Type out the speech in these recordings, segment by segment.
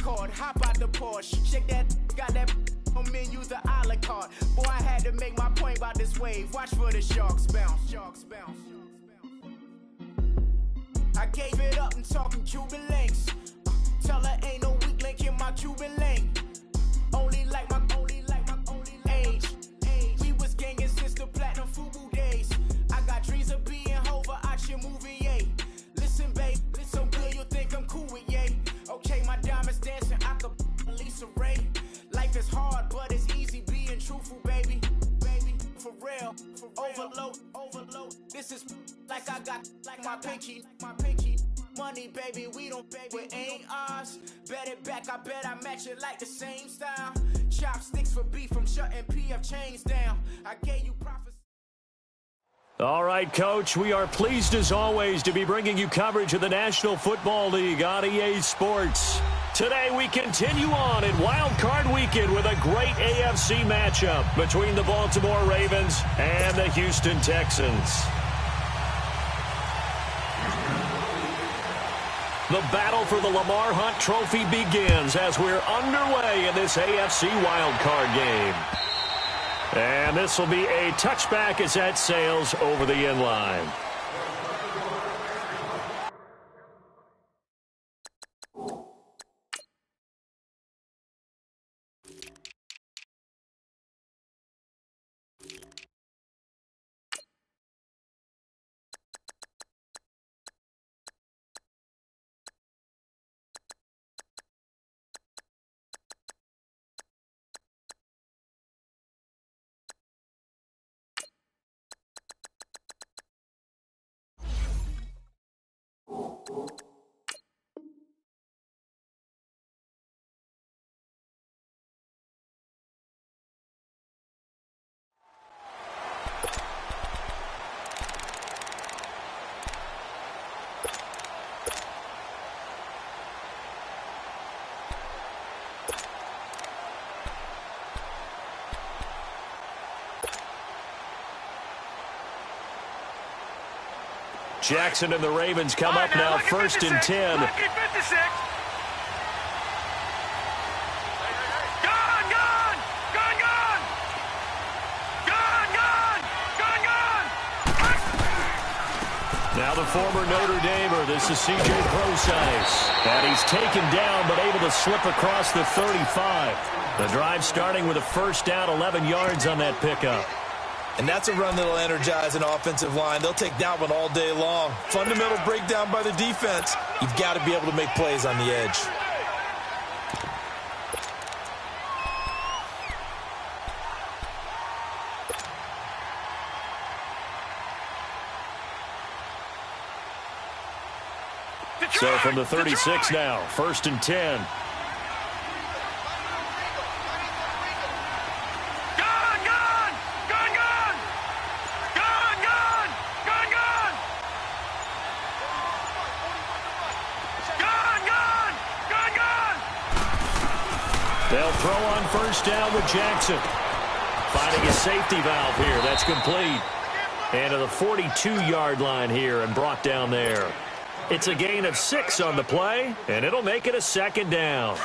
cord, hop out the Porsche. Shake that, got that on menus, the a la carte. Boy, I had to make my point about this wave. Watch for the sharks bounce. Sharks bounce. I gave it up, I'm talking Cuban links. Tell her ain't no weak link in my Cuban link. Only like my age. We was gangin' since the platinum FUBU days. I got dreams of being Hova out your movie, yay. Listen, babe, listen good, you'll think I'm cool with yay. Okay, my diamonds dancing, I could Lisa Ray. Life is hard, but it's easy being truthful, baby. Baby, for real. Overload. This is like I got like my pinky. Money, baby, we don't pay, it ain't ours. Bet it back, I bet I match it like the same style. Chopsticks for beef, from shutting PF chains down. I gave you prophecy. All right, Coach, we are pleased as always to be bringing you coverage of the National Football League on EA Sports. Today we continue on in Wild Card Weekend with a great AFC matchup between the Baltimore Ravens and the Houston Texans. The battle for the Lamar Hunt Trophy begins as we're underway in this AFC wildcard game. And this will be a touchback as that sails over the end line. Jackson and the Ravens come up now, first and 10. Lucky 56. Now the former Notre Damer, this is C.J. Procise. And he's taken down but able to slip across the 35. The drive starting with a first down, 11 yards on that pickup. And that's a run that'll energize an offensive line. They'll take that one all day long. Fundamental breakdown by the defense. You've got to be able to make plays on the edge. So from the 36 now, first and 10. They'll throw on first down with Jackson. Finding a safety valve here. That's complete. And to the 42-yard line here and brought down there. It's a gain of 6 on the play, and it'll make it a second down.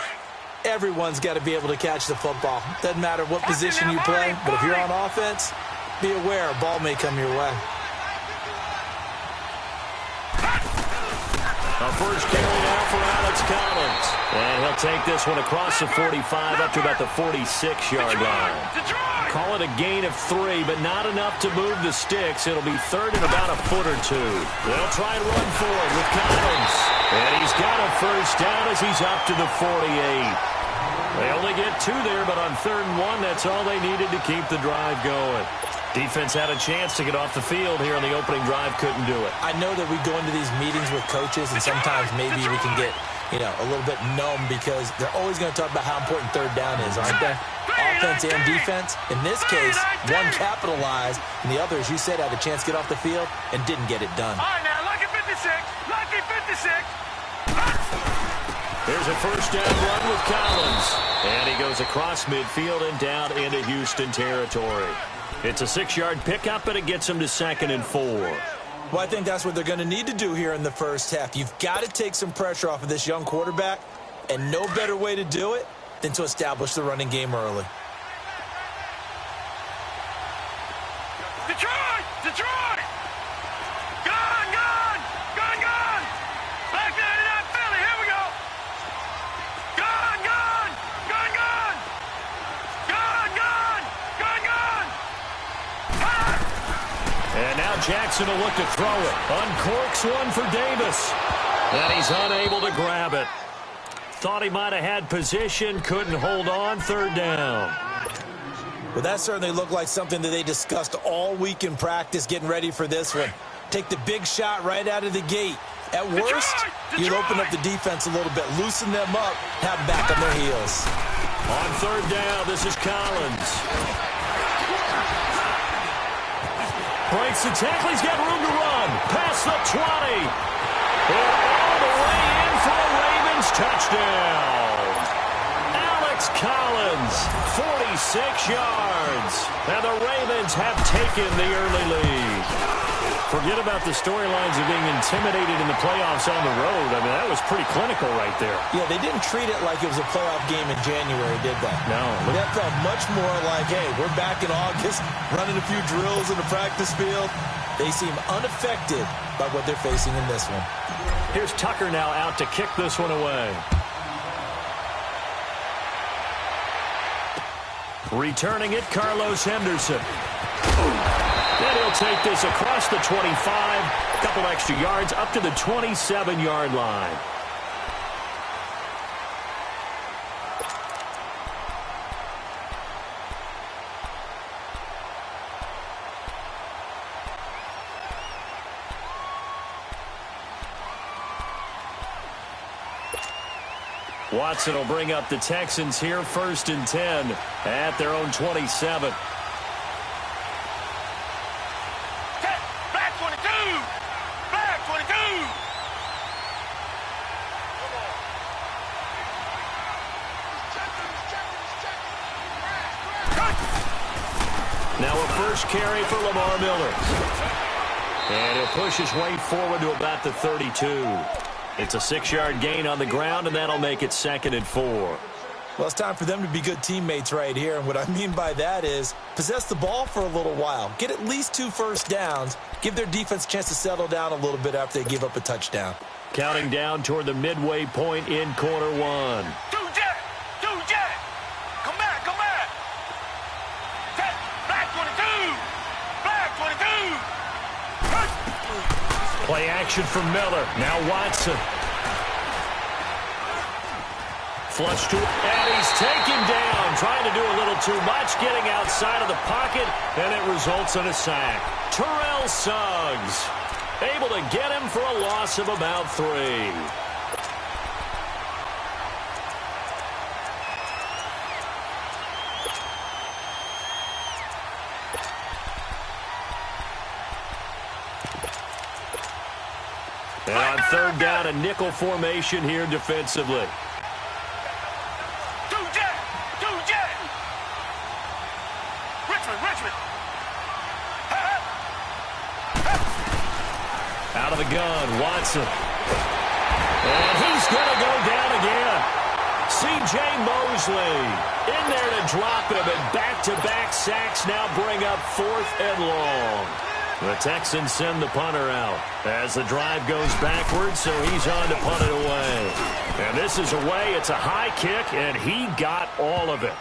Everyone's got to be able to catch the football. Doesn't matter what position you play, but if you're on offense, be aware a ball may come your way. A first carry now for Alex Collins. And he'll take this one across the 45 up to about the 46-yard line. Call it a gain of 3, but not enough to move the sticks. It'll be third and about a foot or two. They'll try and run for it with Collins. And he's got a first down as he's up to the 48. They only get 2 there, but on 3rd and 1, that's all they needed to keep the drive going. Defense had a chance to get off the field here on the opening drive, couldn't do it. I know that we go into these meetings with coaches, and sometimes maybe we can get, a little bit numb because they're always going to talk about how important 3rd down is, aren't they? Offense and defense. In this case, one capitalized, and the other, as you said, had a chance to get off the field and didn't get it done. All right, now, lucky 56. Lucky 56. There's a first down run with Collins. And he goes across midfield and down into Houston territory. It's a 6-yard pickup, but it gets him to 2nd and 4. Well, I think that's what they're going to need to do here in the first half. You've got to take some pressure off of this young quarterback And no better way to do it than to establish the running game early. Detroit! Detroit! Gone, gone! Gone, gone! Back there to that Philly. Here we go. Gone, gone! Gone, gone! Gone, gone! Gone, gone! And now Jackson will look to throw it. Uncorks one for Davis. And he's unable to grab it. Thought he might have had position, couldn't hold on, third down. Well, that certainly looked like something that they discussed all week in practice getting ready for this one. Take the big shot right out of the gate. At worst, you'll open up the defense a little bit, loosen them up, have them back on their heels. On third down, this is Collins. Breaks the tackle, he's got room to run. Past the 20. And all the way in for a Ravens touchdown. Alex Collins, 46 yards. And the Ravens have taken the early lead. Forget about the storylines of being intimidated in the playoffs on the road. I mean, that was pretty clinical right there. Yeah, they didn't treat it like it was a playoff game in January, did they? No. That felt much more like, hey, we're back in August, running a few drills in the practice field. They seem unaffected by what they're facing in this one. Here's Tucker now out to kick this one away. Returning it, Carlos Henderson. And he'll take this across the 25, a couple extra yards up to the 27-yard line. Watson will bring up the Texans here, 1st and 10 at their own 27. Back 22! Back 22! Now a first carry for Lamar Miller. And he'll push his way forward to about the 32. It's a 6-yard gain on the ground, and that'll make it 2nd and 4. Well, it's time for them to be good teammates right here. And what I mean by that is possess the ball for a little while. Get at least 2 first downs. Give their defense a chance to settle down a little bit after they give up a touchdown. Counting down toward the midway point in quarter one. Two jet! Come back, come back! Back 22! Back 22! Play action from Miller. Now Watson. Flush to it, and he's taken down. Trying to do a little too much, getting outside of the pocket, and it results in a sack. Terrell Suggs able to get him for a loss of about 3. And on third down, a nickel formation here defensively. Two jet! Richmond! Out of the gun, Watson. And he's going to go down again. C.J. Mosley in there to drop him, and back-to-back sacks now bring up 4th and long. The Texans send the punter out as the drive goes backwards, so he's on to punt it away. And this is away. It's a high kick, and he got all of it.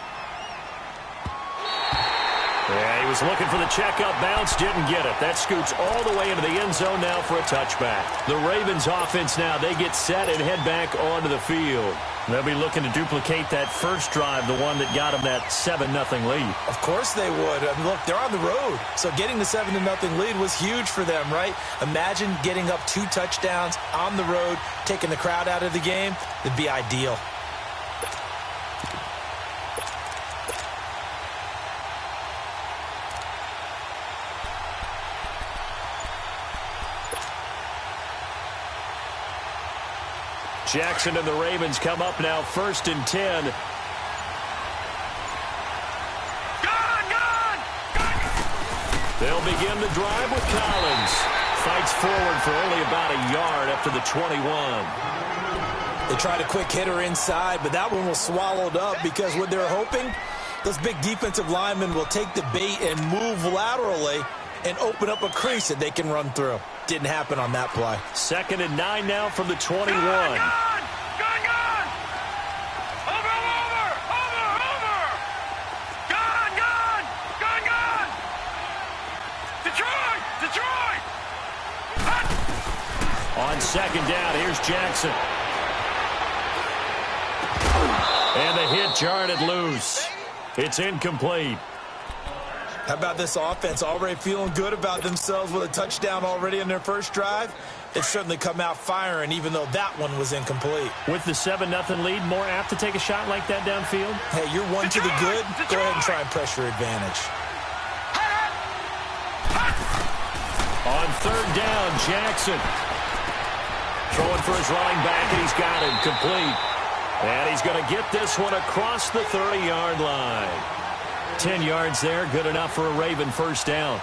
Yeah, he was looking for the checkup bounce, didn't get it. That scoots all the way into the end zone now for a touchback. The Ravens offense now, they get set and head back onto the field. They'll be looking to duplicate that first drive, the one that got them that 7-0 lead. Of course they would. I mean, look, they're on the road. So getting the 7-0 lead was huge for them, right? Imagine getting up 2 touchdowns on the road, taking the crowd out of the game. It'd be ideal. Jackson and the Ravens come up now, 1st and 10. They'll begin the drive with Collins. Fights forward for only about a yard up to the 21. They tried a quick hitter inside, but that one was swallowed up because what they're hoping, those big defensive linemen will take the bait and move laterally and open up a crease that they can run through. Didn't happen on that play. 2nd and 9 now from the 21. On 2nd down, here's Jackson. And the hit jarred it loose. It's incomplete. How about this offense already feeling good about themselves with a touchdown already in their first drive? They've certainly come out firing, even though that one was incomplete. With the 7-0 lead, more apt to take a shot like that downfield? Hey, you're one to the good. Go ahead and try and pressure advantage. On 3rd down, Jackson. Throwing for his running back, and he's got him complete. And he's going to get this one across the 30-yard line. 10 yards there, good enough for a Raven first down.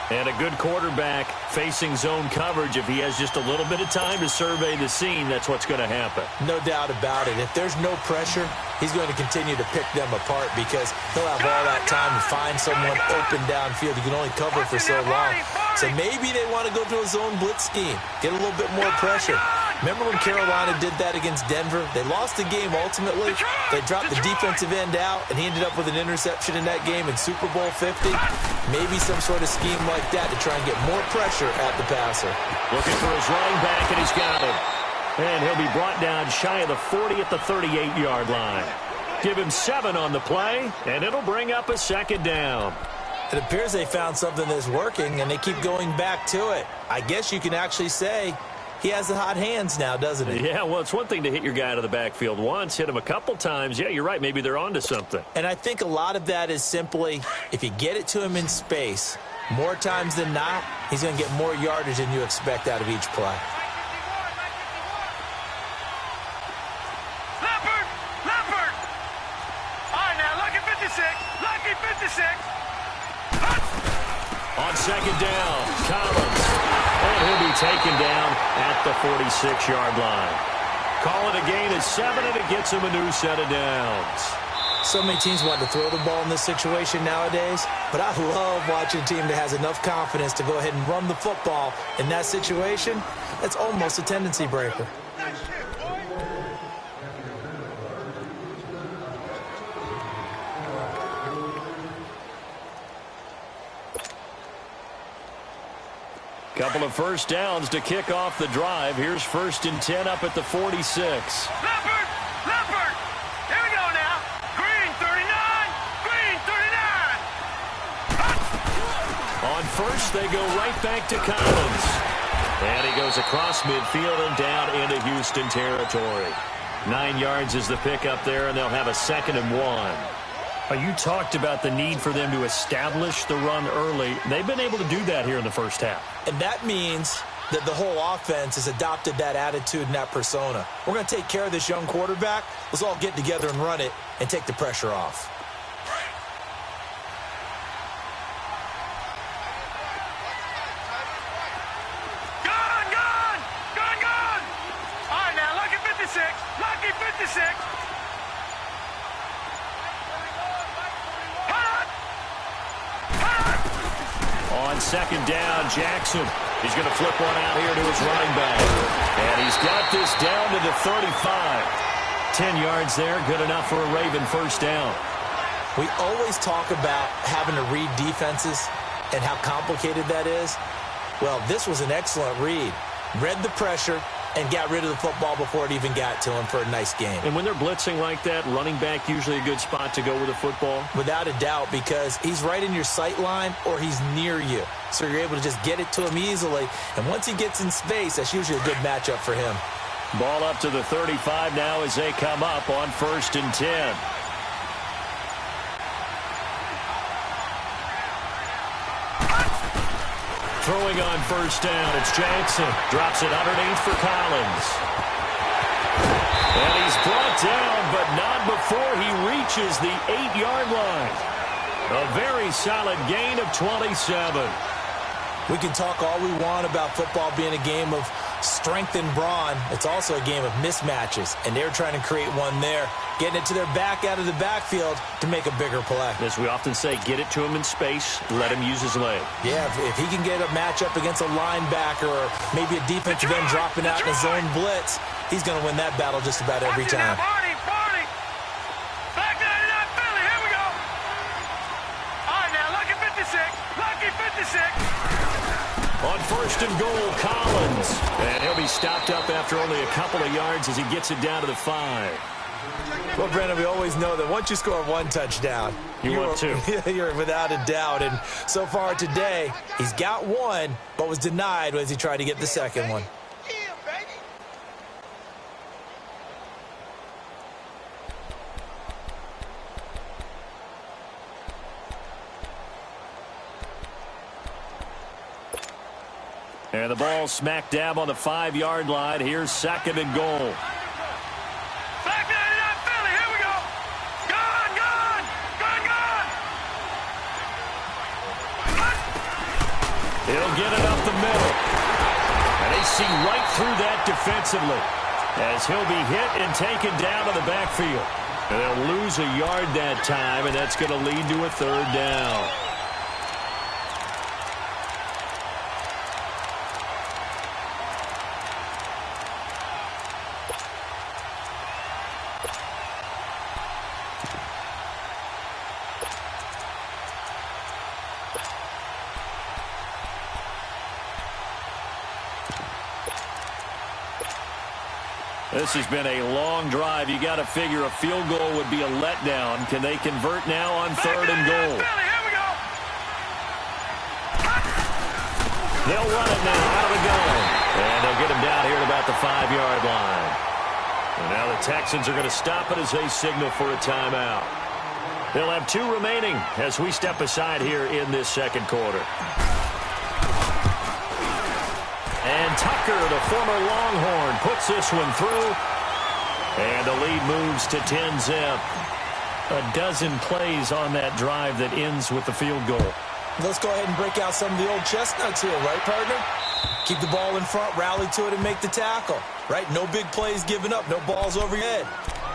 And a good quarterback facing zone coverage. If he has just a little bit of time to survey the scene, that's what's going to happen. No doubt about it. If there's no pressure, he's going to continue to pick them apart because he'll have all that time to find someone open downfield. You can only cover for so long. So maybe they want to go to a zone blitz scheme, get a little bit more pressure. Remember when Carolina did that against Denver? They lost the game ultimately. They dropped the defensive end out, and he ended up with an interception in that game in Super Bowl 50. Maybe some sort of scheme like that to try and get more pressure at the passer. Looking for his running back, and he's got him. And he'll be brought down shy of the 40 at the 38-yard line. Give him 7 on the play, and it'll bring up a 2nd down. It appears they found something that's working, and they keep going back to it. I guess you can actually say he has the hot hands now, doesn't he? Yeah, well, it's one thing to hit your guy out of the backfield once, hit him a couple times. Yeah, you're right. Maybe they're onto something. And I think a lot of that is simply if you get it to him in space, more times than not, he's going to get more yardage than you expect out of each play. Leopard! All right, now, lucky 56. Lucky 56. On 2nd down, Collins. And he'll be taken down at the 46-yard line. Call it a gain of 7, and it gets him a new set of downs. So many teams want to throw the ball in this situation nowadays, but I love watching a team that has enough confidence to go ahead and run the football in that situation. That's almost a tendency breaker. Couple of first downs to kick off the drive. Here's 1st and 10 up at the 46. Leopard! Here we go now. Green 39. Green 39. On 1st, they go right back to Collins. And he goes across midfield and down into Houston territory. 9 yards is the pickup there, and they'll have a 2nd and 1. You talked about the need for them to establish the run early. They've been able to do that here in the first half. And that means that the whole offense has adopted that attitude and that persona. We're going to take care of this young quarterback. Let's all get together and run it and take the pressure off. Gone! All right, now, lucky 56. Lucky 56. On 2nd down, Jackson. He's going to flip one out here to his running back. And he's got this down to the 35. 10 yards there, good enough for a Raven first down. We always talk about having to read defenses and how complicated that is. Well, this was an excellent read. Read the pressure and got rid of the football before it even got to him for a nice game. And when they're blitzing like that, running back usually a good spot to go with the football? Without a doubt, because he's right in your sight line or he's near you. So you're able to just get it to him easily. And once he gets in space, that's usually a good matchup for him. Ball up to the 35 now as they come up on 1st and 10. Throwing on first down, it's Jackson. Drops it underneath for Collins. And he's brought down, but not before he reaches the 8-yard line. A very solid gain of 27. We can talk all we want about football being a game of strength and brawn. It's also a game of mismatches, and they're trying to create one there, getting it to their back out of the backfield to make a bigger play. As we often say, get it to him in space, let him use his leg. Yeah, if he can get a matchup against a linebacker or maybe a defensive end dropping out in a zone blitz, he's going to win that battle just about every time. Back 99 Philly, here we go. All right, now, lucky 56. Lucky 56. On first and goal, Collins. And he'll be stopped up after only a couple of yards as he gets it down to the 5. Well, Brandon, we always know that once you score one touchdown, you're without a doubt. And so far today, he's got one, but was denied as he tried to get the second one. And the ball smack dab on the 5-yard line. Here's second and goal. Back 99 Philly, here we go. Gone, gone, gone, gone. He'll get it up the middle. And they see right through that defensively as he'll be hit and taken down to the backfield. And they'll lose a yard that time, and that's going to lead to a third down. This has been a long drive. You got to figure a field goal would be a letdown. Can they convert now on third and goal? They'll run it now out of the gun. And they'll get him down here at about the 5-yard line. And now the Texans are going to stop it as they signal for a timeout. They'll have 2 remaining as we step aside here in this second quarter. And Tucker, the former Longhorn, puts this one through. And the lead moves to 10-zip. A dozen plays on that drive that ends with the field goal. Let's go ahead and break out some of the old chestnuts here, right, partner? Keep the ball in front, rally to it, and make the tackle, right? No big plays given up, no balls over your head.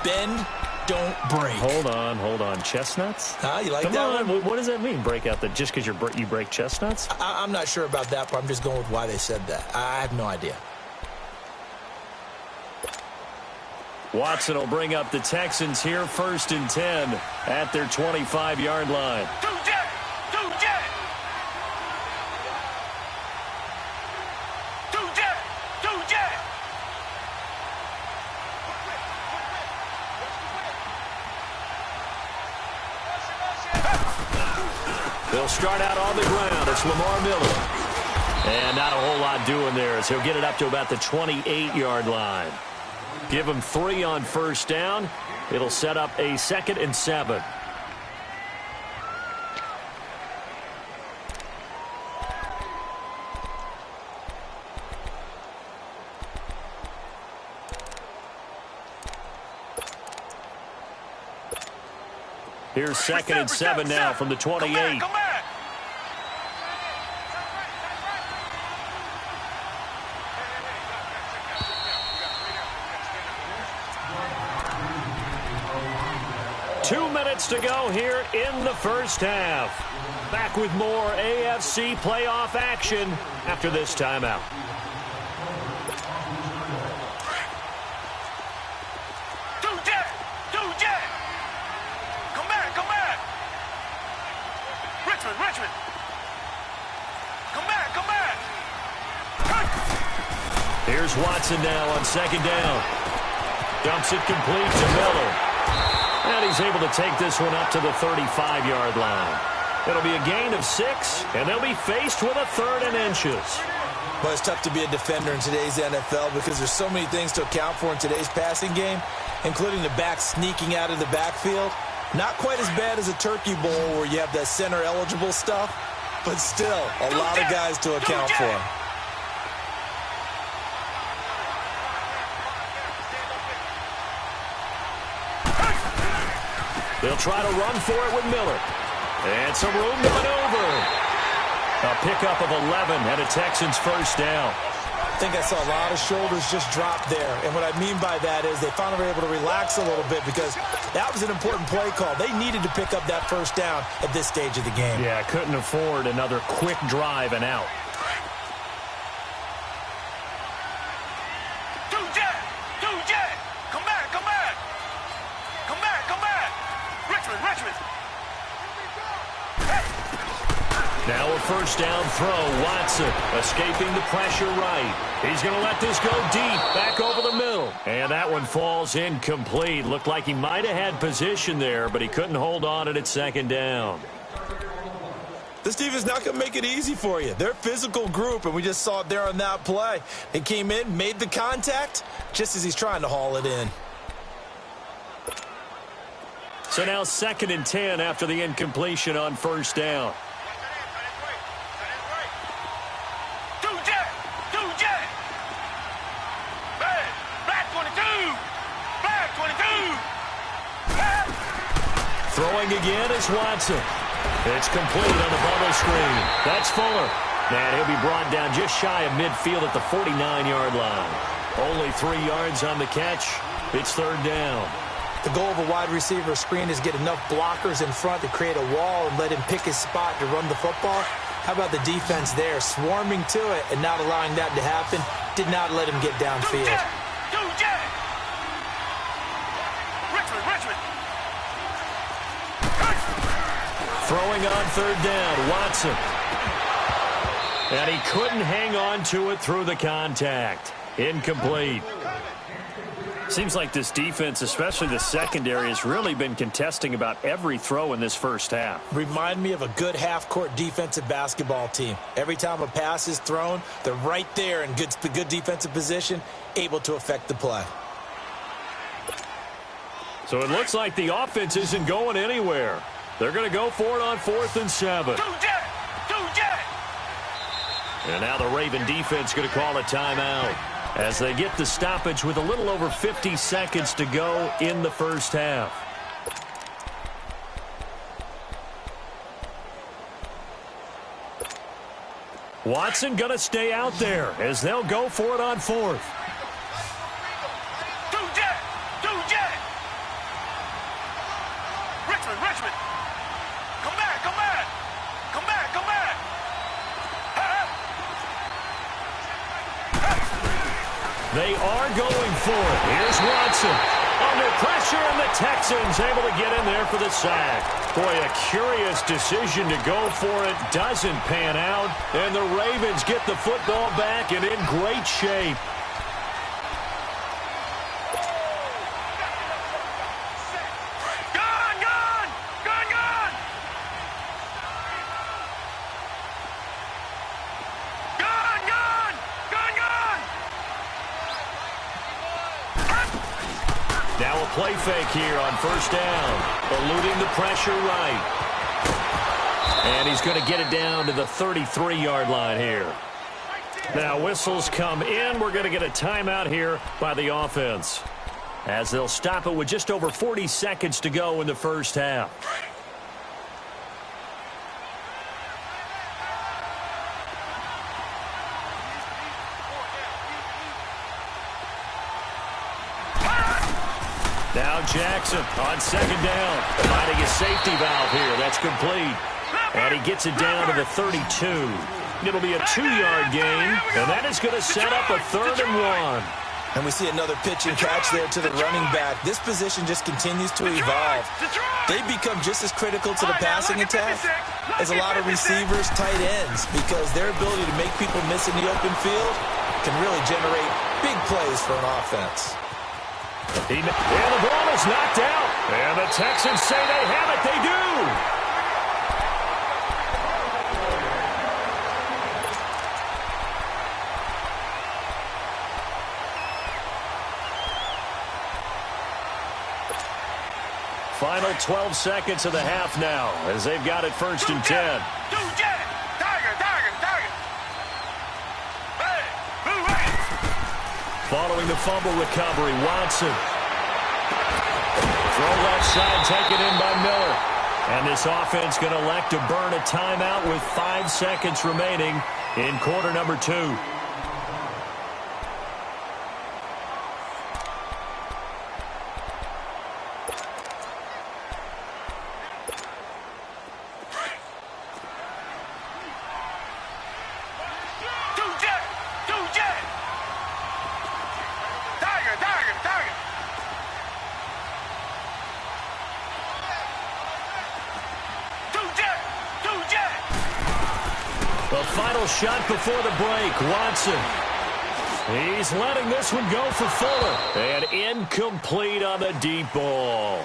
Bend, don't break. Hold on. Chestnuts? You like Come that on. one? What does that mean, break out? Just because you break chestnuts? I'm not sure about that, but I'm just going with why they said that. I have no idea. Watson will bring up the Texans here first and 10 at their 25-yard line. Two jet. They'll start out on the ground. It's Lamar Miller. And not a whole lot doing there as he'll get it up to about the 28-yard line. Give him 3 on first down. It'll set up a 2nd and 7. Here's 2nd and 7 now from the 28. Come back. 2 minutes to go here in the first half. Back with more AFC playoff action after this timeout. Richmond. Come back. Here's Watson now on 2nd down. Dumps it complete to Miller. And he's able to take this one up to the 35-yard line. It'll be a gain of 6, and they'll be faced with a 3rd and inches. Well, it's tough to be a defender in today's NFL because there's so many things to account for in today's passing game, including the back sneaking out of the backfield. Not quite as bad as a turkey bowl where you have that center-eligible stuff, but still a lot of guys to account for. They'll try to run for it with Miller. And some room to maneuver. A pickup of 11 and a Texans first down. think I saw a lot of shoulders just drop there. And what I mean by that is they finally were able to relax a little bit because that was an important play call. They needed to pick up that first down at this stage of the game. Yeah, couldn't afford another quick drive and out. Now a first down throw. Watson escaping the pressure right. He's going to let this go deep, back over the middle. And that one falls incomplete. Looked like he might have had position there, but he couldn't hold on at second down. This team is not going to make it easy for you. They're a physical group, and we just saw it there on that play. He came in, made the contact, just as he's trying to haul it in. So now 2nd and 10 after the incompletion on first down. Throwing again is Watson. It's complete on the bubble screen. That's Fuller. And he'll be brought down just shy of midfield at the 49-yard line. Only 3 yards on the catch. It's third down. The goal of a wide receiver screen is get enough blockers in front to create a wall and let him pick his spot to run the football. How about the defense there, swarming to it and not allowing that to happen? Did not let him get downfield. Throwing on third down, Watson. And he couldn't hang on to it through the contact. Incomplete. Seems like this defense, especially the secondary, has really been contesting about every throw in this first half. Remind me of a good half-court defensive basketball team. Every time a pass is thrown, they're right there in good defensive position, able to affect the play. So it looks like the offense isn't going anywhere. They're going to go for it on 4th and 7. And now the Raven defense going to call a timeout as they get the stoppage with a little over 50 seconds to go in the first half. Watson going to stay out there as they'll go for it on 4th. Richmond. Come back. They are going for it. Here's Watson. Under pressure, and the Texans able to get in there for the sack. Boy, a curious decision to go for it. Doesn't pan out. And the Ravens get the football back and in great shape. Now a play fake here on first down. Eluding the pressure right. And he's going to get it down to the 33-yard line here. Now whistles come in. We're going to get a timeout here by the offense, as they'll stop it with just over 40 seconds to go in the first half. Now Jackson on second down, finding his safety valve here. That's complete. And he gets it down to the 32. It'll be a 2-yard gain, and that is going to set up a 3rd and 1. And we see another pitch and catch there to the running back. This position just continues to evolve. They become just as critical to the passing attack as a lot of receivers, tight ends, because their ability to make people miss in the open field can really generate big plays for an offense. And the ball is knocked out. And the Texans say they have it. They do. Final 12 seconds of the half now as they've got it 1st and 10. Following the fumble recovery, Watson. Throw left side, taken in by Miller. And this offense going to elect to burn a timeout with 5 seconds remaining in quarter number 2. The final shot before the break, Watson. He's letting this one go for Fuller. And incomplete on the deep ball.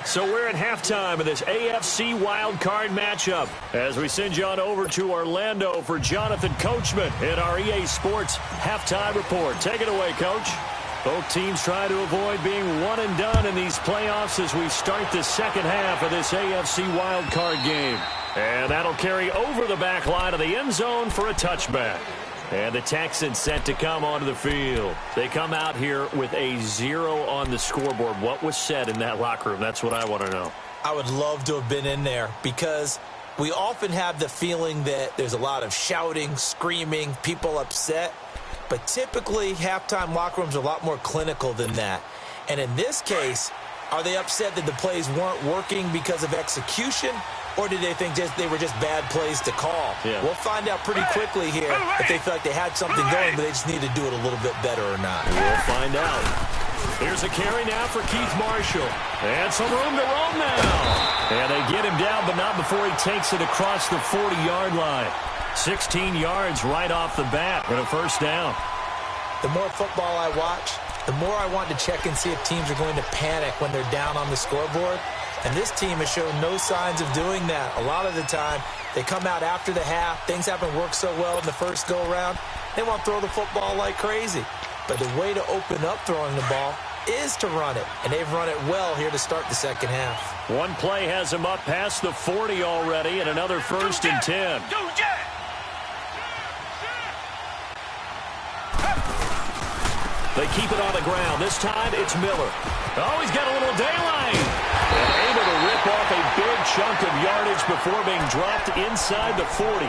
So we're at halftime of this AFC wildcard matchup as we send you on over to Orlando for Jonathan Coachman in our EA Sports halftime report. Take it away, Coach. Both teams try to avoid being one and done in these playoffs as we start the second half of this AFC wildcard game. And that'll carry over the back line of the end zone for a touchback. And the Texans set to come onto the field. They come out here with a 0 on the scoreboard. What was said in that locker room? That's what I want to know. I would love to have been in there because we often have the feeling that there's a lot of shouting, screaming, people upset. But typically, halftime locker rooms are a lot more clinical than that. And in this case, are they upset that the plays weren't working because of execution? Or did they think they were just bad plays to call? Yeah. We'll find out pretty quickly here if they feel like they had something going, but they just need to do it a little bit better or not. We'll find out. Here's a carry now for Keith Marshall. And some room to roam now. And they get him down, but not before he takes it across the 40-yard line. 16 yards right off the bat and a first down. The more football I watch, the more I want to check and see if teams are going to panic when they're down on the scoreboard. And this team has shown no signs of doing that. A lot of the time, they come out after the half. Things haven't worked so well in the first go-around. They want to throw the football like crazy. But the way to open up throwing the ball is to run it. And they've run it well here to start the second half. One play has them up past the 40 already and another first and 10. They keep it on the ground. This time it's Miller. Oh, he's got a little daylight. And able to rip off a big chunk of yardage before being dropped inside the 40.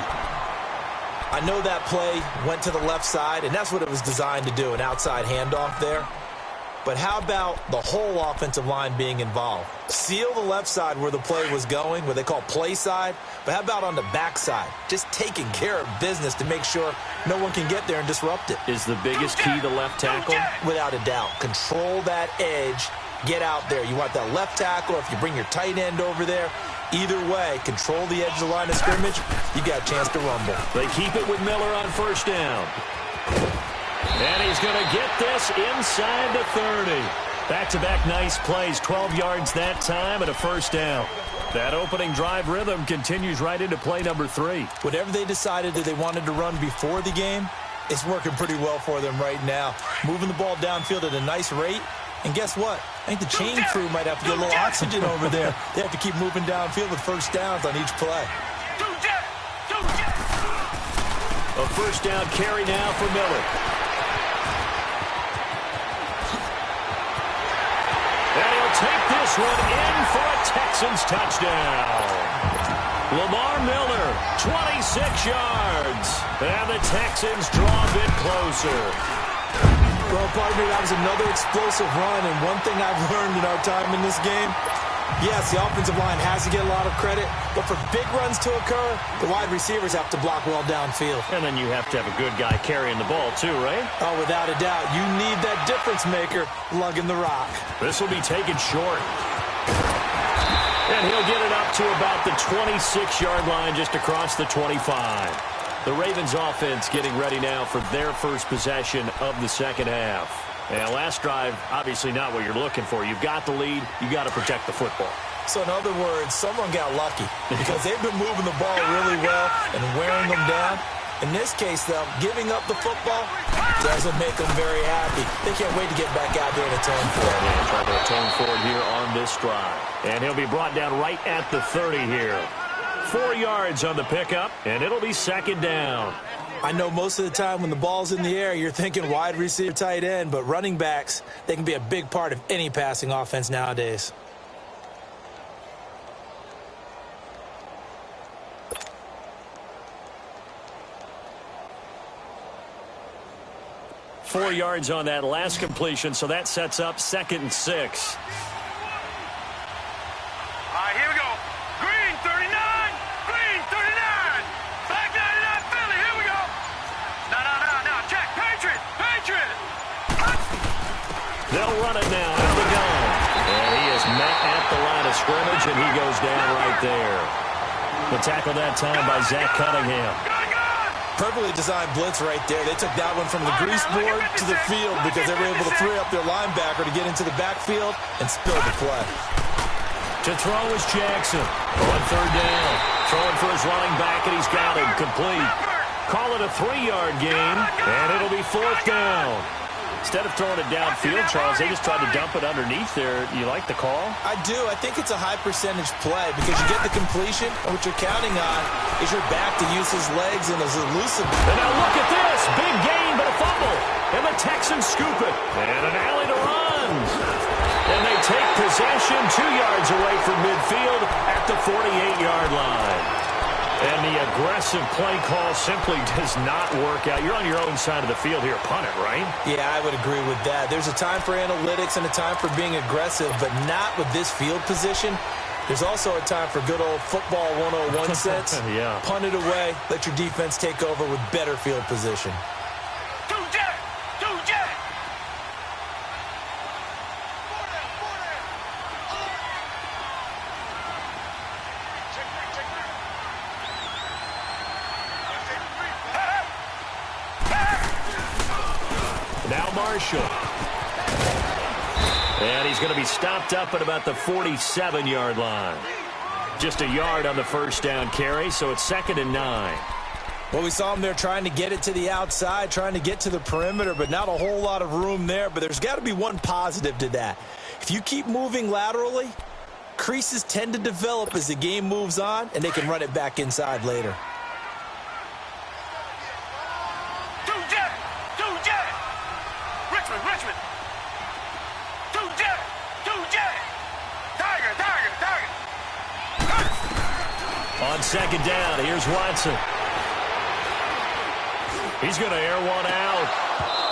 I know that play went to the left side, and that's what it was designed to do, an outside handoff there. But how about the whole offensive line being involved? Seal the left side where the play was going, what they call play side. But how about on the back side? Just taking care of business to make sure no one can get there and disrupt it. Is the biggest key the left tackle? Without a doubt. Control that edge. Get out there. You want that left tackle, if you bring your tight end over there. Either way, control the edge of the line of scrimmage. You got a chance to rumble. They keep it with Miller on first down. And he's going to get this inside the 30. Back-to-back nice plays, 12 yards that time and a first down. That opening drive rhythm continues right into play number 3. Whatever they decided that they wanted to run before the game, it's working pretty well for them right now. Moving the ball downfield at a nice rate. And guess what? I think the chain crew might have to get a little oxygen over there. They have to keep moving downfield with first downs on each play. A first down carry now for Miller. And he'll take this one in for a Texans touchdown. Lamar Miller, 26 yards. And the Texans draw a bit closer. Well, partner, that was another explosive run, and one thing I've learned in our time in this game, yes, the offensive line has to get a lot of credit, but for big runs to occur, the wide receivers have to block well downfield. And then you have to have a good guy carrying the ball too, right? Oh, without a doubt. You need that difference maker lugging the rock. This will be taken short. And he'll get it up to about the 26-yard line just across the 25. The Ravens offense getting ready now for their first possession of the second half. And last drive, obviously not what you're looking for. You've got the lead. You got to protect the football. So in other words, someone got lucky because they've been moving the ball really well and wearing them down. In this case, though, giving up the football doesn't make them very happy. They can't wait to get back out there and atone for it. Yeah, try to atone for it here on this drive. And he'll be brought down right at the 30 here. 4 yards on the pickup, and it'll be second down. I know most of the time when the ball's in the air, you're thinking wide receiver, tight end, but running backs, they can be a big part of any passing offense nowadays. Four yards on that last completion, so that sets up 2nd and 6. All right, here we go. Green, 39. Green, 39. Back 99, Philly. Here we go. No. Check. Patriot. They'll run it now. Out the gun. And he is met at the line of scrimmage, and he goes down right there. The tackle that time by Zach Cunningham. Gun. Perfectly designed blitz right there. They took that one from the grease board to the field because they were able to free up their linebacker to get into the backfield and spill the play. To throw is Jackson. On third down. Throwing for his running back, and he's got him. Complete. Call it a 3-yard gain, and it'll be fourth down. Instead of throwing it downfield, Charles, they just tried to dump it underneath there. You like the call? I do. I think it's a high percentage play because you get the completion, and what you're counting on is your back to use his legs and his elusive. And now look at this. Big gain, but a fumble. And the Texans scoop it. And an alley to run. And they take possession 2 yards away from midfield at the 48-yard line. And the aggressive play call simply does not work out. You're on your own side of the field here. Punt it, right? Yeah, I would agree with that. There's a time for analytics and a time for being aggressive, but not with this field position. There's also a time for good old football 101 sense. Yeah. Punt it away. Let your defense take over with better field position. Now Marshall. And he's going to be stopped up at about the 47-yard line. Just a yard on the first down carry, so it's 2nd and 9. Well, we saw him there trying to get it to the outside, trying to get to the perimeter, but not a whole lot of room there. But there's got to be one positive to that. If you keep moving laterally, creases tend to develop as the game moves on, and they can run it back inside later. Richmond. Tiger. On 2nd down, here's Watson. He's going to air one out.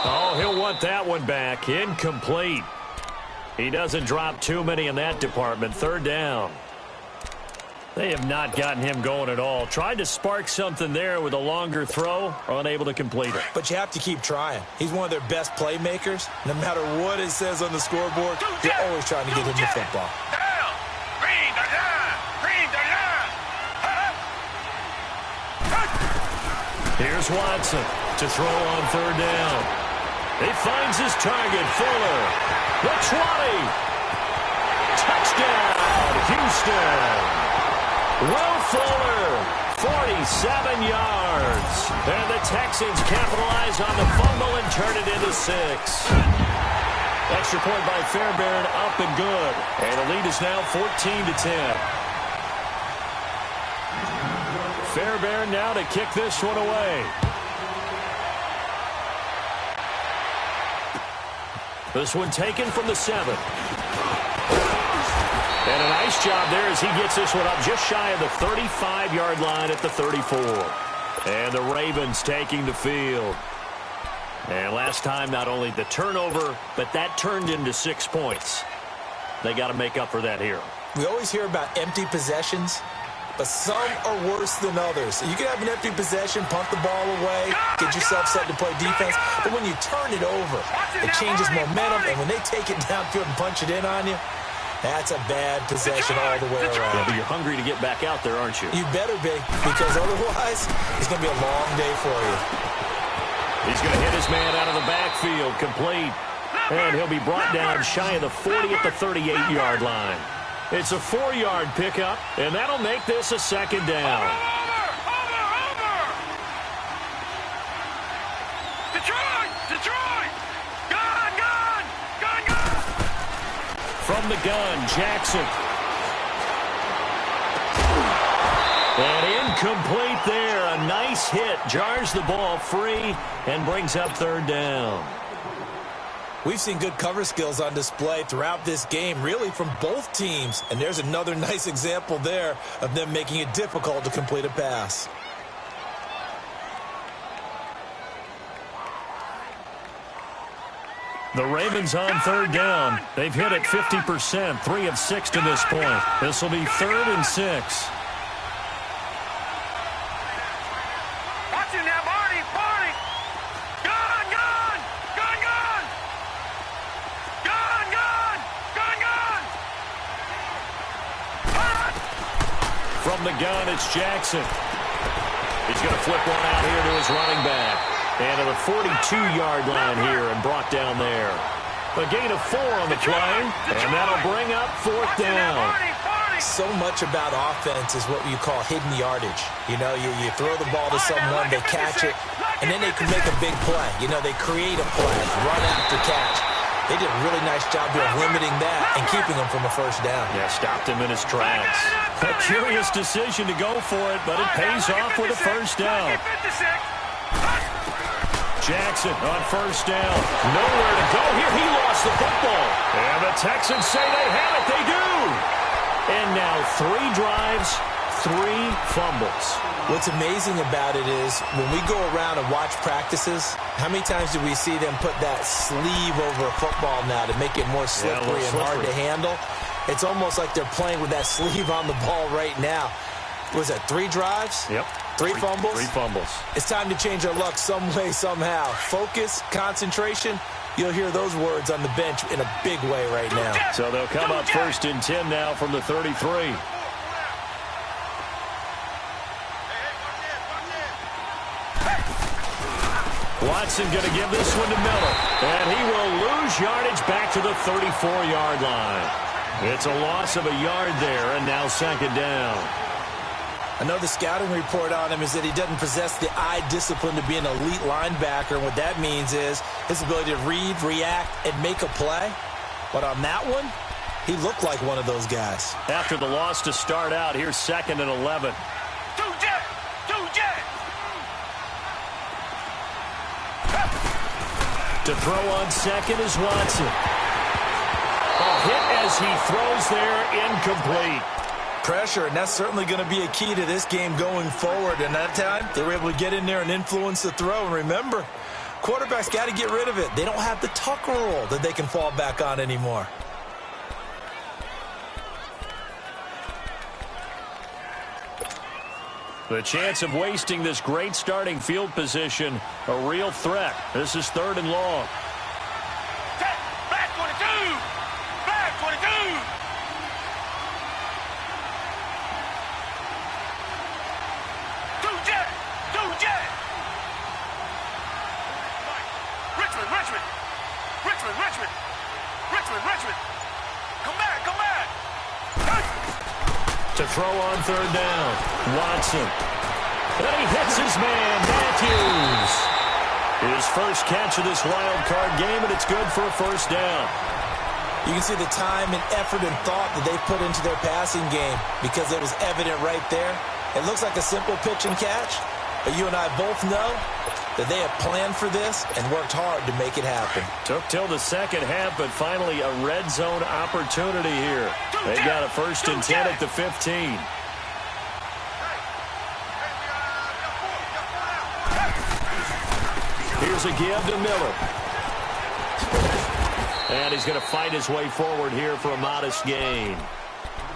Oh, he'll want that one back. Incomplete. He doesn't drop too many in that department. 3rd down. They have not gotten him going at all. Tried to spark something there with a longer throw, unable to complete it. But you have to keep trying. He's one of their best playmakers. No matter what it says on the scoreboard, they're always trying to get him the football. Here's Watson to throw on 3rd down. He finds his target, Fuller. The 20. Touchdown, Houston. Will Fuller, 47 yards. And the Texans capitalize on the fumble and turn it into 6. Extra point by Fairbairn, up and good. And the lead is now 14-10. Fairbairn now to kick this one away. This one taken from the 7. And a nice job there as he gets this one up just shy of the 35-yard line at the 34. And the Ravens taking the field. And last time, not only the turnover, but that turned into 6 points. They got to make up for that here. We always hear about empty possessions, but some are worse than others. You can have an empty possession, punt the ball away, get yourself set to play defense, but when you turn it over, it changes momentum, and when they take it downfield and punch it in on you, that's a bad possession all the way around. Yeah, but you're hungry to get back out there, aren't you? You better be, because otherwise, it's going to be a long day for you. He's going to hit his man out of the backfield, complete. And he'll be brought down shy of the 40 at the 38-yard line. It's a 4-yard pickup, and that'll make this a 2nd down. Over! Detroit! Gun! From the gun, Jackson. And incomplete there. A nice hit. Jars the ball free and brings up 3rd down. We've seen good cover skills on display throughout this game, really from both teams. And there's another nice example there of them making it difficult to complete a pass. The Ravens on 3rd down. They've hit it 50%, 3 of 6 to this point. This will be 3rd and 6. Watch him now, Barney! Gun! Gun! From the gun, it's Jackson. He's going to flip one out here to his running back. And to the 42-yard line here and brought down there. A gain of 4 on the play, and that'll bring up 4th down. So much about offense is what you call hidden yardage. You know, you throw the ball to someone, they catch it, and then they can make a big play. You know, they create a play, run after catch. They did a really nice job of limiting that and keeping him from a first down. Yeah, stopped him in his tracks. A curious decision to go for it, but it pays off with a first down. Jackson on first down. Nowhere to go here. He lost the football. And the Texans say they have it. They do. And now 3 drives, 3 fumbles. What's amazing about it is when we go around and watch practices, how many times do we see them put that sleeve over a football now to make it more slippery and hard to handle? It's almost like they're playing with that sleeve on the ball right now. Was that 3 drives? Yep. 3 fumbles? 3 fumbles. It's time to change our luck some way, somehow. Focus, concentration. You'll hear those words on the bench in a big way right now. So they'll come up 1st and 10 now from the 33. Watson going to give this one to Miller. And he will lose yardage back to the 34-yard line. It's a loss of a yard there, and now 2nd down. I know the scouting report on him is that he doesn't possess the eye discipline to be an elite linebacker. And what that means is his ability to read, react, and make a play. But on that one, he looked like one of those guys. After the loss to start out, here's 2nd and 11. To throw on 2nd is Watson. A hit as he throws there, incomplete. Pressure, and that's certainly going to be a key to this game going forward. And that time, they were able to get in there and influence the throw. And remember, quarterbacks got to get rid of it. They don't have the tuck rule that they can fall back on anymore. The chance of wasting this great starting field position, a real threat. This is 3rd and long. Back 22! Back 22! Richmond. Come back. To throw on 3rd down. Watson. And he hits his man, Matthews. His first catch of this wild card game, and it's good for a 1st down. You can see the time and effort and thought that they put into their passing game because it was evident right there. It looks like a simple pitch and catch, but you and I both know that they have planned for this and worked hard to make it happen. Took till the 2nd half, but finally a red zone opportunity here. They got a 1st and 10 at the 15. Here's a give to Miller. And he's going to fight his way forward here for a modest gain.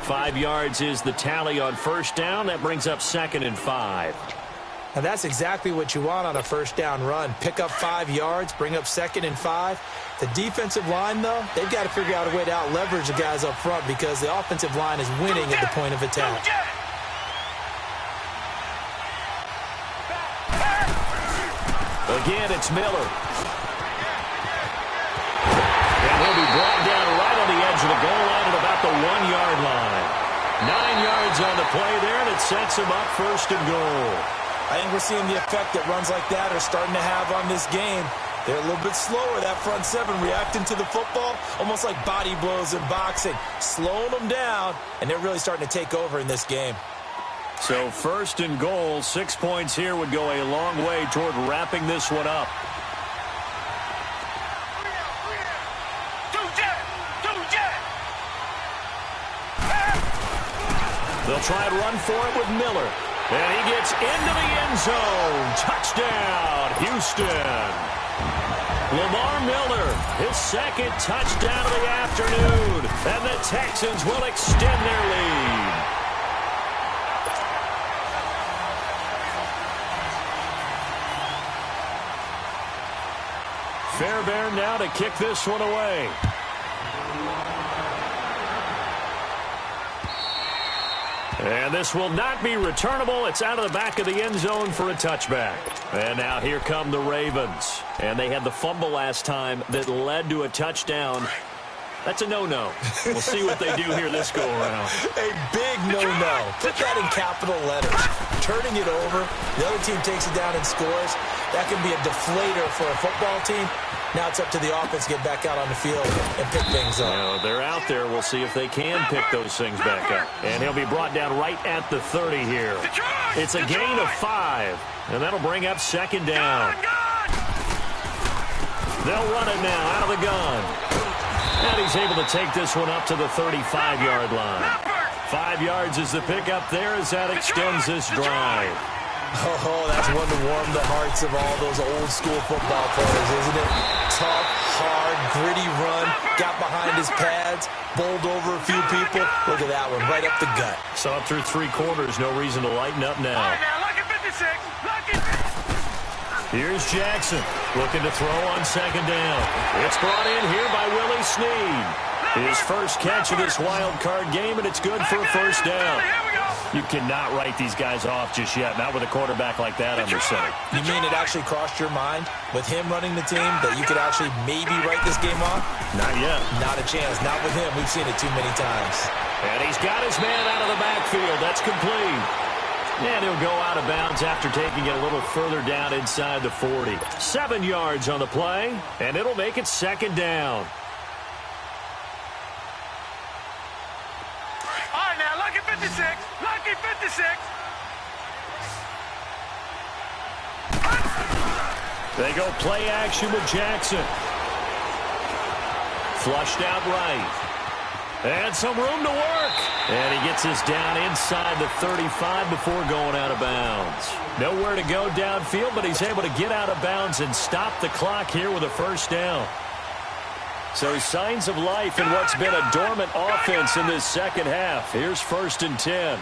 5 yards is the tally on 1st down. That brings up 2nd and 5. And that's exactly what you want on a 1st down run. Pick up 5 yards, bring up 2nd and 5. The defensive line, though, they've got to figure out a way to out-leverage the guys up front because the offensive line is winning at the point of attack. Again, it's Miller. And he'll be brought down right on the edge of the goal line at about the 1-yard line. 9 yards on the play there, and it sets him up 1st and goal. I think we're seeing the effect that runs like that are starting to have on this game. They're a little bit slower, that front 7, reacting to the football, almost like body blows in boxing, slowing them down, and they're really starting to take over in this game. So 1st and goal, 6 points here would go a long way toward wrapping this one up. They'll try and run for it with Miller. And he gets into the end zone. Touchdown, Houston. Lamar Miller, his 2nd touchdown of the afternoon. And the Texans will extend their lead. Fairbairn now to kick this one away. And this will not be returnable. It's out of the back of the end zone for a touchback. And now here come the Ravens. And they had the fumble last time that led to a touchdown. That's a no-no. We'll see what they do here this go-around. A big no-no. Put that in capital letters. Turning it over, the other team takes it down and scores. That can be a deflator for a football team. Now it's up to the offense to get back out on the field and pick things up. Well, they're out there. We'll see if they can pick those things back up. And he'll be brought down right at the 30 here. It's a gain of 5, and that'll bring up second down. They'll run it now out of the gun. And he's able to take this one up to the 35-yard line. 5 yards is the pickup there as that extends this drive. Oh, that's one to warm the hearts of all those old-school football players, isn't it? Tough, hard, gritty run, got behind his pads, bowled over a few people. Look at that one, right up the gut. Saw it through 3 quarters, no reason to lighten up now. All right, now, lucky 56, lucky 56. Here's Jackson, looking to throw on second down. It's brought in here by Willie Snead. His first catch of this wild card game, and it's good for a first down. You cannot write these guys off just yet, not with a quarterback like that under center. You mean it actually crossed your mind with him running the team that you could actually maybe write this game off? Not yet. Not a chance. Not with him. We've seen it too many times. And he's got his man out of the backfield. That's complete. And he'll go out of bounds after taking it a little further down inside the 40. 7 yards on the play, and it'll make it second down. All right, now, lucky 56, lucky 56. They go play action with Jackson. Flushed out right. And some room to work. And he gets this down inside the 35 before going out of bounds. Nowhere to go downfield, but he's able to get out of bounds and stop the clock here with a first down. So signs of life in what's been a dormant offense in this second half. Here's 1st and 10.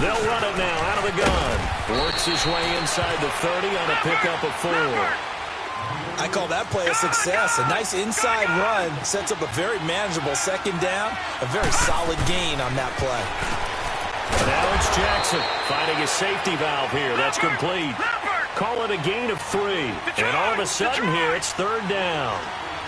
They'll run it now out of the gun. Works his way inside the 30 on a pickup of 4. I call that play a success. A nice inside run sets up a very manageable second down. A very solid gain on that play. Now it's Jackson finding a safety valve here. That's complete. Call it a gain of 3. And all of a sudden here, it's 3rd down.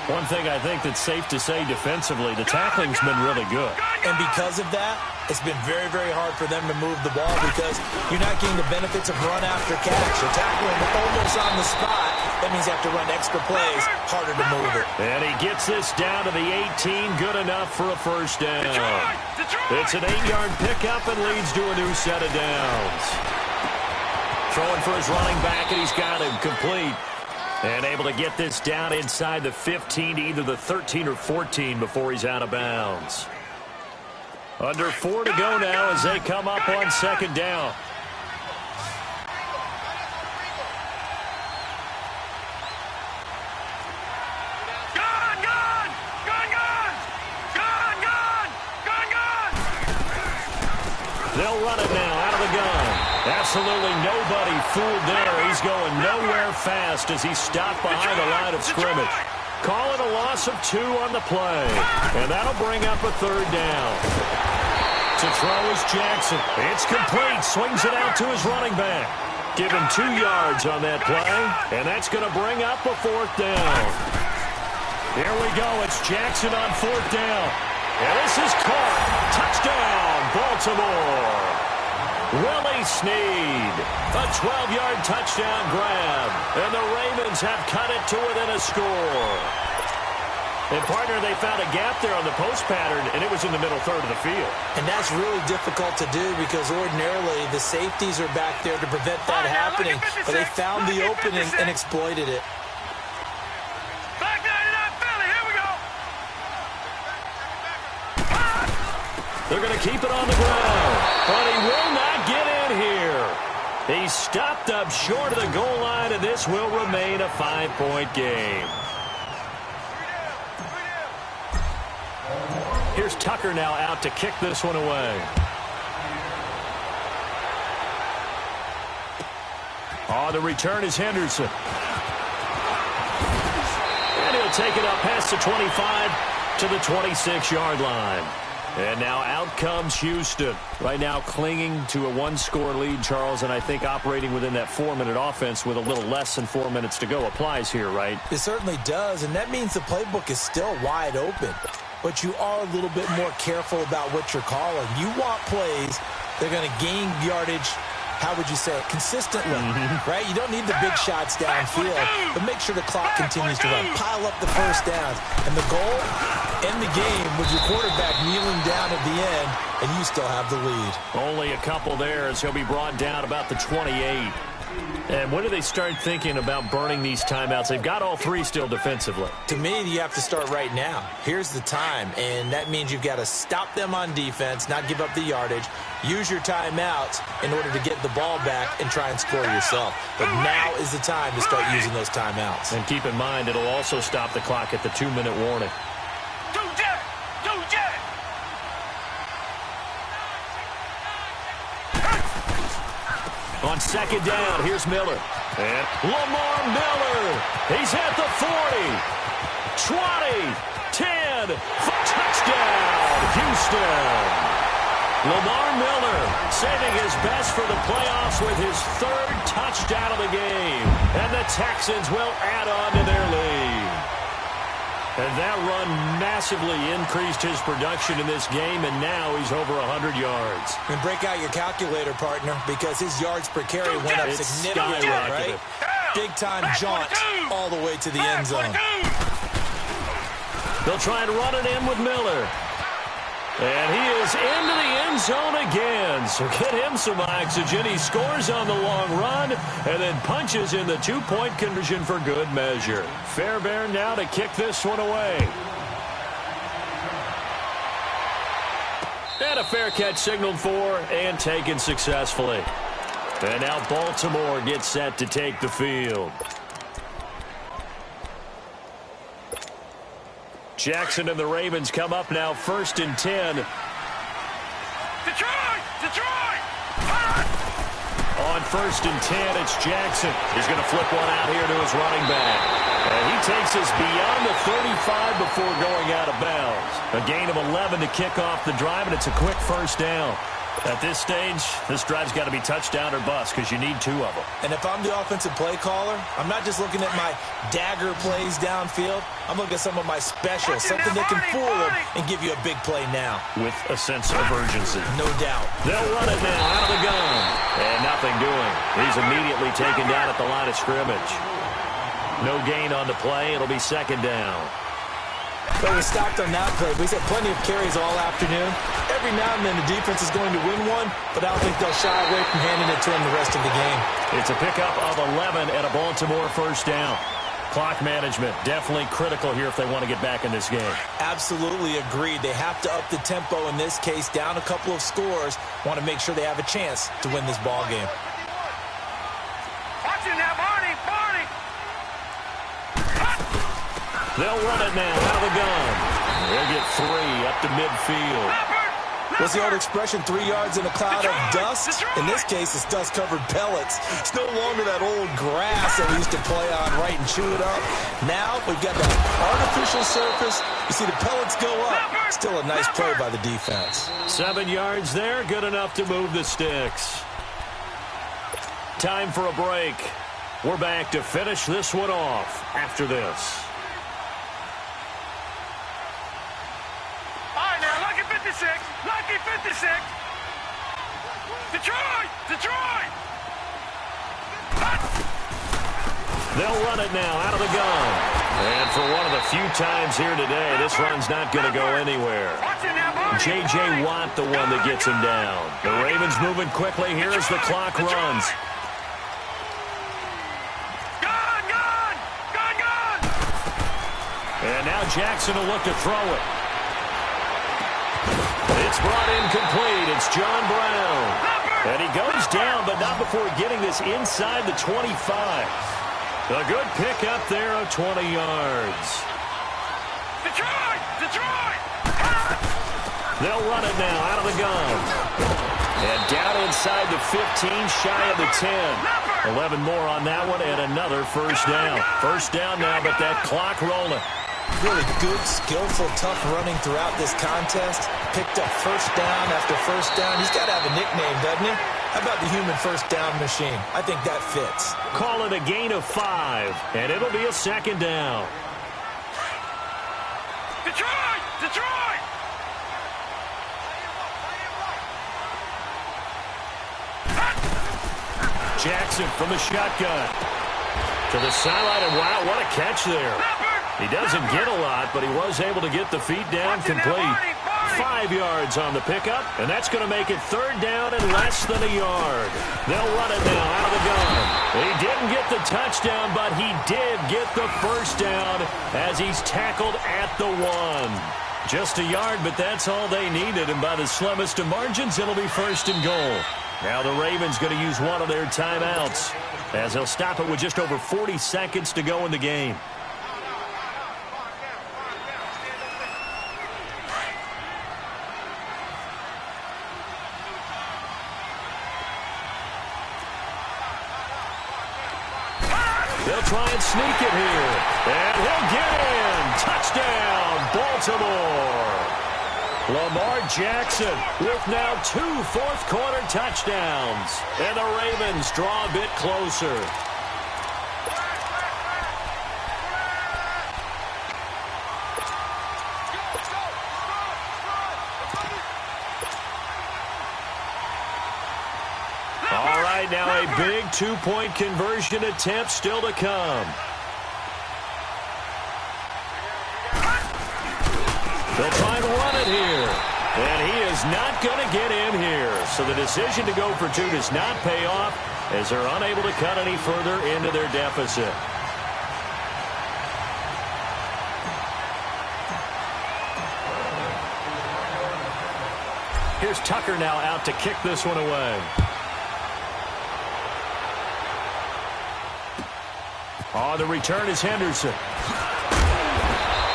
One thing I think that's safe to say defensively, the tackling's been really good. And because of that, it's been very, very hard for them to move the ball because you're not getting the benefits of run after catch. You're tackling almost on the spot. That means you have to run extra plays, harder to move it. And he gets this down to the 18, good enough for a first down. It's an 8-yard pickup and leads to a new set of downs. Throwing for his running back, and he's got him complete. And able to get this down inside the 15 to either the 13 or 14 before he's out of bounds. Under 4 to go now as they come up on second down. Gone, gone, gone, gone, gone, gone, gone, gone. They'll run it now out of the gun. Absolutely nobody fooled there. He's going nowhere fast as he's stopped behind the line of scrimmage. Call it a loss of 2 on the play. And that'll bring up a 3rd down. To throw is Jackson. It's complete. Swings it out to his running back. Give him 2 yards on that play. And that's going to bring up a 4th down. Here we go. It's Jackson on 4th down. And this is caught. Touchdown, Baltimore. Willie Snead, a 12-yard touchdown grab, and the Ravens have cut it to within a score. And, partner, they found a gap there on the post pattern, and it was in the middle third of the field. And that's really difficult to do because ordinarily the safeties are back there to prevent that happening, but they found the opening and exploited it. Back 99 Philly, here we go. They're going to keep it on the ground, but he will not get in here. He's stopped up short of the goal line, and this will remain a 5-point game. Here's Tucker now out to kick this one away. On the return is Henderson. And he'll take it up past the 25 to the 26-yard line. And now out comes Houston. Right now clinging to a one-score lead, Charles, and I think operating within that 4-minute offense with a little less than 4 minutes to go applies here, right? It certainly does, and that means the playbook is still wide open. But you are a little bit more careful about what you're calling. You want plays that are going to gain yardage, how would you say it, consistently, right? You don't need the big shots downfield, but make sure the clock continues to run. Pile up the first downs. And the goal, end the game with your quarterback kneeling down at the end, and you still have the lead. Only a couple there as he'll be brought down about the 28. And when do they start thinking about burning these timeouts? They've got all three still defensively. To me, you have to start right now. Here's the time, and that means you've got to stop them on defense, not give up the yardage, use your timeouts in order to get the ball back and try and score yourself. But now is the time to start using those timeouts. And keep in mind, it'll also stop the clock at the 2-minute warning. On second down, here's Miller. And Lamar Miller. He's at the 40, 20, 10, touchdown, Houston. Lamar Miller saving his best for the playoffs with his third touchdown of the game. And the Texans will add on to their lead. And that run massively increased his production in this game, and now he's over 100 yards. And break out your calculator, partner, because his yards per carry went up significantly, right? Big-time jaunt all the way to the end zone. They'll try and run it in with Miller. And he is into the end zone again. So get him some oxygen. He scores on the long run and then punches in the two-point conversion for good measure. Fairbairn now to kick this one away. And a fair catch signaled for and taken successfully. And now Baltimore gets set to take the field. Jackson and the Ravens come up now 1st and 10. Detroit! On 1st and 10, it's Jackson. He's going to flip one out here to his running back. And he takes us beyond the 35 before going out of bounds. A gain of 11 to kick off the drive, and it's a quick first down. At this stage, this drive's got to be touchdown or bust because you need two of them. And if I'm the offensive play caller, I'm not just looking at my dagger plays downfield. I'm looking at some of my specials, something that can fool them and give you a big play now. With a sense of urgency. No doubt. They'll run it now out of the gun. And nothing doing. He's immediately taken down at the line of scrimmage. No gain on the play. It'll be second down. So we stopped on that play. We've had plenty of carries all afternoon. Every now and then the defense is going to win one, but I don't think they'll shy away from handing it to him the rest of the game. It's a pickup of 11 at a Baltimore first down. Clock management definitely critical here if they want to get back in this game. Absolutely agreed. They have to up the tempo in this case, down a couple of scores. Want to make sure they have a chance to win this ball game. Watch it now, Barney! They'll run it now out of the gun. They'll get 3 up to midfield. What's the old expression, 3 yards in a cloud of dust? In this case, it's dust-covered pellets. It's no longer that old grass that we used to play on, right, and chew it up. Now we've got that artificial surface. You see the pellets go up. Still a nice play by the defense. 7 yards there, good enough to move the sticks. Time for a break. We're back to finish this one off after this. 56. Detroit! They'll run it now out of the gun. And for one of the few times here today, this run's not going to go anywhere. J.J. Watt, the one that gets him down. The Ravens moving quickly here as the clock runs. Gone! And now Jackson will look to throw it. It's brought in complete. It's John Brown. And he goes down, but not before getting this inside the 25. A good pickup there of 20 yards. Detroit! They'll run it now out of the gun. And down inside the 15, shy of the 10. 11 more on that one and another first down. First down now, but that clock rolling. Really good, skillful, tough running throughout this contest. Picked up first down after first down. He's got to have a nickname, doesn't he? How about the human first down machine? I think that fits. Call it a gain of 5, and it'll be a second down. Detroit! Detroit! Jackson from the shotgun. To the sideline, and wow, what a catch there. He doesn't get a lot, but he was able to get the feet down complete. 5 yards on the pickup, and that's going to make it third down and less than a yard. They'll run it now out of the gun. He didn't get the touchdown, but he did get the first down as he's tackled at the 1. Just a yard, but that's all they needed, and by the slimmest of margins, it'll be first and goal. Now the Ravens going to use one of their timeouts as they'll stop it with just over 40 seconds to go in the game. They'll try and sneak it here. And he'll get in. Touchdown, Baltimore. Lamar Jackson with now 2 fourth-quarter touchdowns. And the Ravens draw a bit closer. All right, now a big 2-point conversion attempt still to come. They'll try and run it here. And he is not going to get in here. So the decision to go for 2 does not pay off as they're unable to cut any further into their deficit. Here's Tucker now out to kick this one away. On the return is Henderson.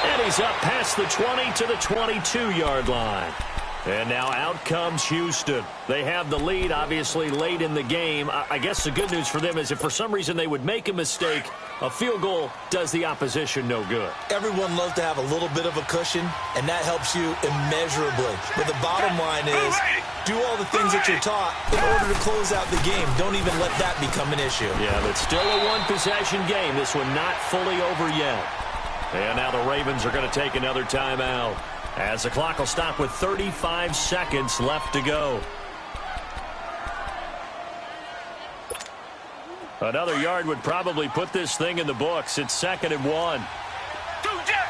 And he's up past the 20 to the 22-yard line. And now out comes Houston. They have the lead, obviously, late in the game. I guess the good news for them is if for some reason they would make a mistake, a field goal does the opposition no good. Everyone loves to have a little bit of a cushion, and that helps you immeasurably. But the bottom line is do all the things that you're taught in order to close out the game. Don't even let that become an issue. Yeah, but still a one-possession game. This one not fully over yet. And now the Ravens are going to take another timeout as the clock will stop with 35 seconds left to go. Another yard would probably put this thing in the books. It's 2nd and 1. Two jet.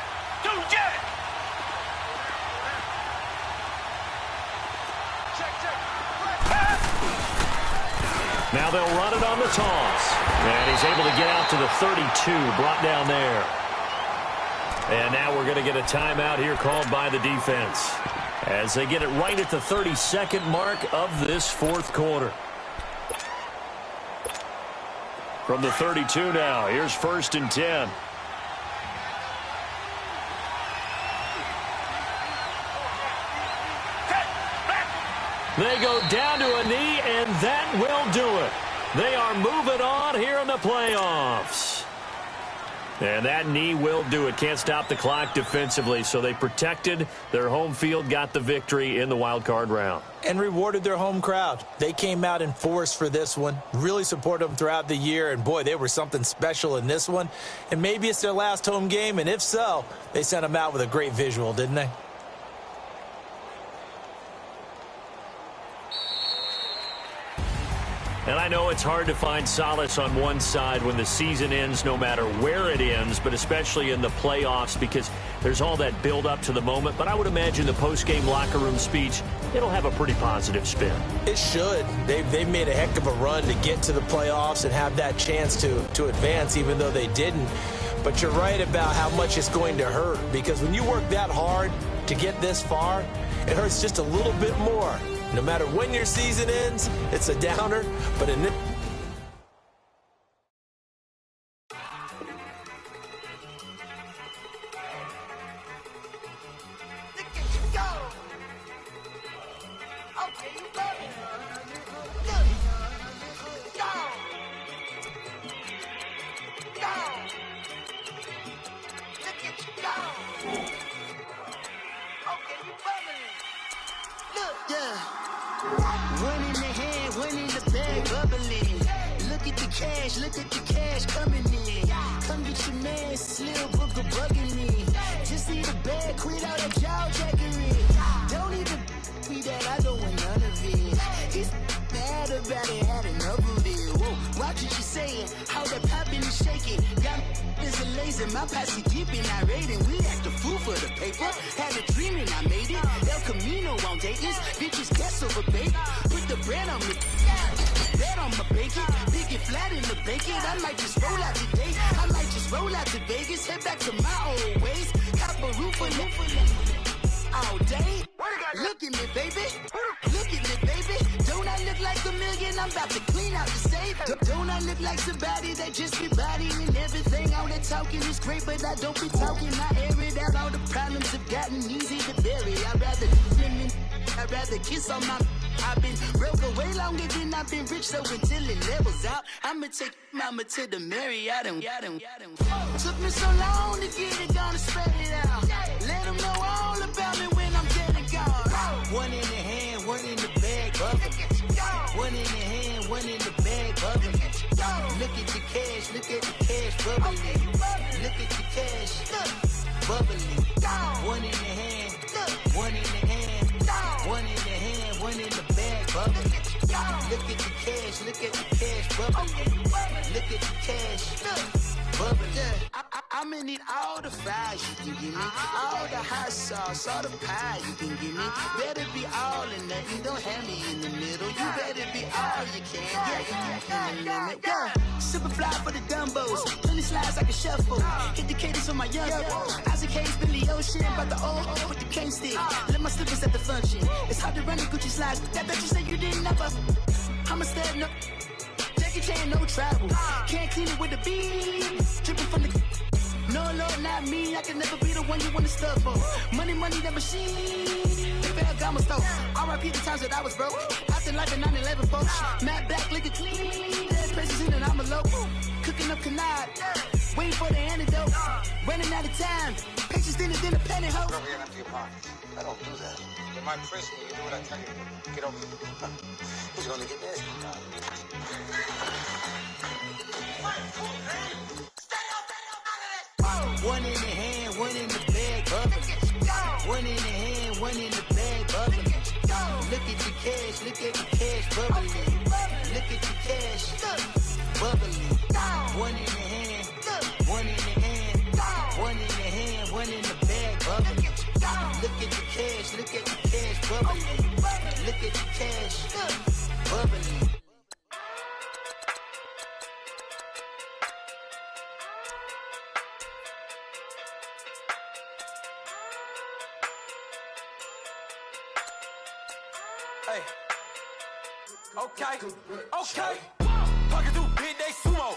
Now they'll run it on the toss. And he's able to get out to the 32, brought down there. And now we're going to get a timeout here called by the defense as they get it right at the 32nd mark of this fourth quarter. From the 32 now, here's 1st and 10. They go down to a knee, and that will do it. They are moving on here in the playoffs. And that knee will do it. Can't stop the clock defensively, so they protected their home field, got the victory in the wild card round. And rewarded their home crowd. They came out in force for this one, really supported them throughout the year, and boy, they were something special in this one. And maybe it's their last home game, and if so, they sent them out with a great visual, didn't they? And I know it's hard to find solace on one side when the season ends, no matter where it ends, but especially in the playoffs because there's all that build up to the moment. But I would imagine the post-game locker room speech, it'll have a pretty positive spin. It should. They've made a heck of a run to get to the playoffs and have that chance to advance, even though they didn't. But you're right about how much it's going to hurt because when you work that hard to get this far, it hurts just a little bit more. No matter when your season ends, it's a downer, but in this... Go! Look, yeah. One in the hand, one in the bag, bubbling. Look at the cash coming in. Come get your man, Slim Booker bugging me. Just need a bag, quit all that jaw jackery. Don't even be that, I don't want none of it. He's mad about it, had enough of it. Whoa, watch what you saying, how that poppin' and shaking. Got is a lazy, my posse deep and I raiding. We act a fool for the paper. Had a dream and I made it. El Camino on Dayton's, bitches guess over bait. Put the bread on me, bet on my bacon. Big it flat in the bacon. I might just roll out today. I might just roll out to Vegas. Head back to my old ways. Cop a roof all day. Look at me, baby. Look at me, baby. Don't I look like a million? I'm about to clean out the safe. Don't I look like somebody that just be bodying everything? All that talking is great, but I don't be talking. I air it out. All the problems have gotten easy to bury. I'd rather kiss on my. I've been broke way longer than I've been rich, so until it levels out, I'ma take mama to the Marriott and took me so long to get it, gonna spread it out. Let them know all about me when I'm dead and gone. One in the hand, one in the bag, bubbling. One in the hand, one in the bag, bubbling. Look at the cash, bubbling. Look at the cash, bubbling. One in the hand, one in the hand, one in the hand, one in the bag, bubbling. Look at the cash, bubbling. Look at the cash, bubbling. I'ma need all the fries you can give me, all the hot sauce, all the pie you can give me. Better be all in nothing, don't have me in the middle. You better be all you can, yeah. Super fly for the Dumbos, 20 slides like a shuffle. Hit the cadence on my young Isaac Hayes, Billy Ocean, about the old with the cane stick. Let my slippers at the function. It's hard to run the Gucci slides. That bet you say you didn't never. I'ma step no. Jackie Chan, no travel. Can't clean it with a beat. Dripping from the. No, Lord, not me. I can never be the one you want to stuff for. Money, the machine. Ferragamo stove. R.I.P. the times that I was broke. Acting like a 9/11 folks. Matte back, liquor clean. There's places in and I'm a local. Cooking up canard. Waiting for the antidote. Running out of time. Patience thinner than a pantyhose. Over here and empty your pockets. I don't do that. In my prison, you do what I tell you to do. Get over here. He's gonna get nasty. One in the hand, one in the bag, bubbling. One in the hand, one in the bag, bubbling. Look at the cash, bubbling. Look at the cash, bubbling. One in the hand, one in the hand, one in the hand, one in the bag, bubbling. Look at the cash, bubbling. Look at the cash, bubbling. Hey. Okay. Pocket too big, they sumo.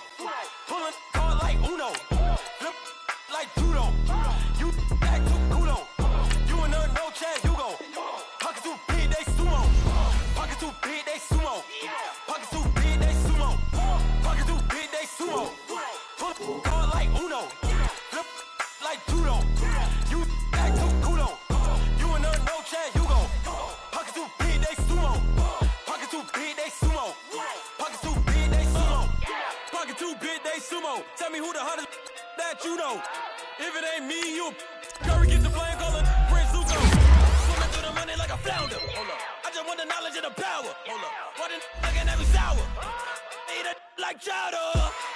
Pulling card like Uno. Flip like judo. You act too kudo. You and her no chance, you go. Pocket too big, they sumo. Pocket too big, they sumo. Pocket too big, they sumo. Pocket too big, they sumo. Pull card like Uno. Flip like judo. You act too kudo. You and her no chance, you go. Pocket too big, they sumo. Pocket too big, they sumo. Pocket too big, they sumo. Pocket too big, they sumo. Tell me who the hottest that you know. If it ain't me, you. Curry gets the flame calling Prince Zuko. Swimming through the money like a flounder. Hold up. I just want the knowledge and the power. Hold up. Why the looking at me sour? Eat it like chowder.